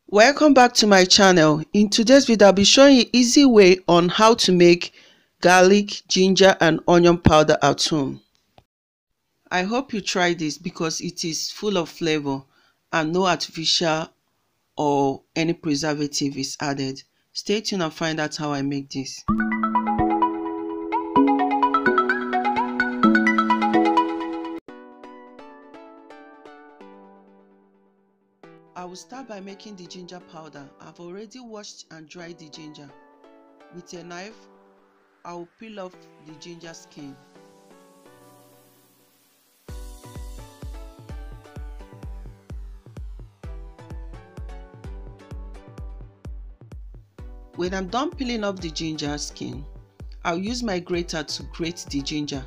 Welcome back to my channel. In today's video, I'll be showing you easy way on how to make garlic, ginger and onion powder at home. I hope you try this because it is full of flavor and no artificial or any preservative is added. Stay tuned and find out how I make this. I will start by making the ginger powder. I've already washed and dried the ginger. With a knife, I will peel off the ginger skin. When I'm done peeling off the ginger skin, I'll use my grater to grate the ginger.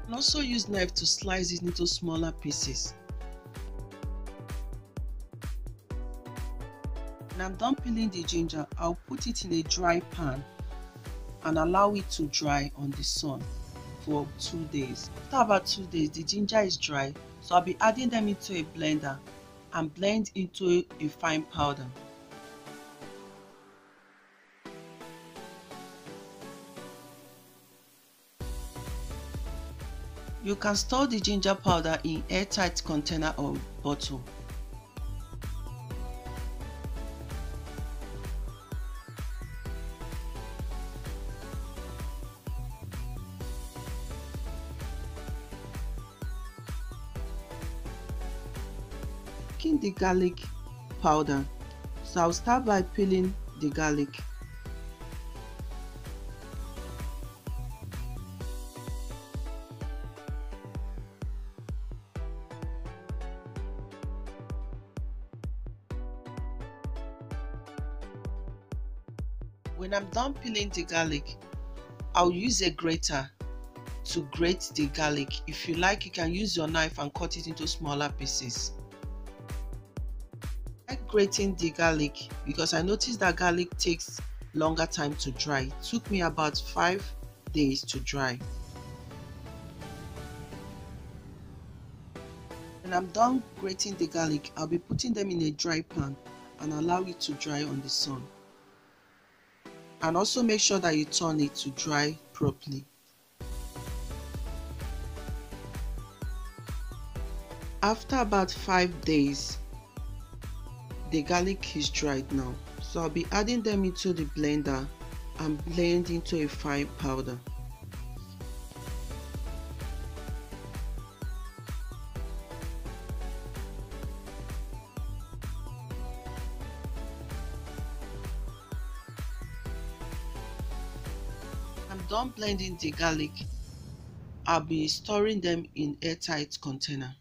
And also use knife to slice it into smaller pieces. When I'm done peeling the ginger, I'll put it in a dry pan and allow it to dry on the sun for 2 days. After about 2 days, the ginger is dry, so I'll be adding them into a blender and blend into a fine powder. You can store the ginger powder in airtight container or bottle. Making the garlic powder, so I'll start by peeling the garlic. When I'm done peeling the garlic, I'll use a grater to grate the garlic. If you like, you can use your knife and cut it into smaller pieces. I like grating the garlic because I noticed that garlic takes longer time to dry. It took me about 5 days to dry. When I'm done grating the garlic, I'll be putting them in a dry pan and allow it to dry on the sun. And also make sure that you turn it to dry properly. After about 5 days, the garlic is dried now, so I'll be adding them into the blender and blend into a fine powder. I'm done blending the garlic. I'll be storing them in airtight container.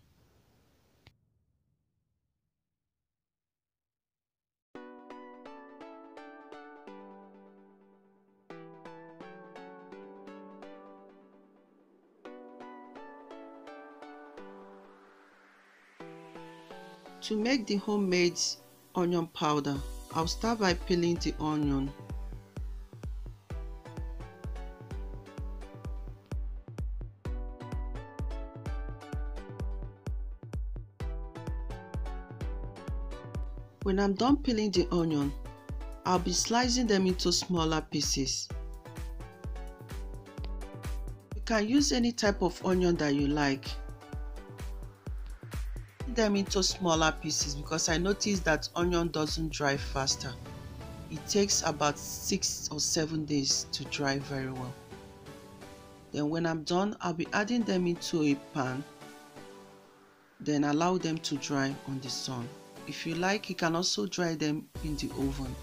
To make the homemade onion powder, I'll start by peeling the onion. When I'm done peeling the onion, I'll be slicing them into smaller pieces. You can use any type of onion that you like. Them into smaller pieces because I noticed that onion doesn't dry faster. It takes about 6 or 7 days to dry very well. Then when I'm done, I'll be adding them into a pan, then allow them to dry on the sun. If you like, you can also dry them in the oven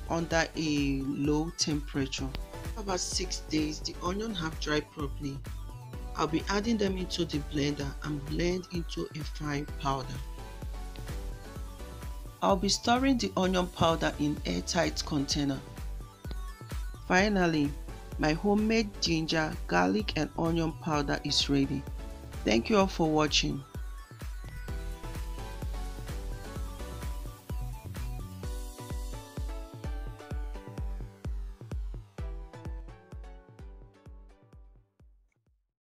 under a low temperature. About 6 days, the onion have dried properly. I'll be adding them into the blender and blend into a fine powder. I'll be storing the onion powder in airtight container. Finally, my homemade ginger, garlic and onion powder is ready. Thank you all for watching.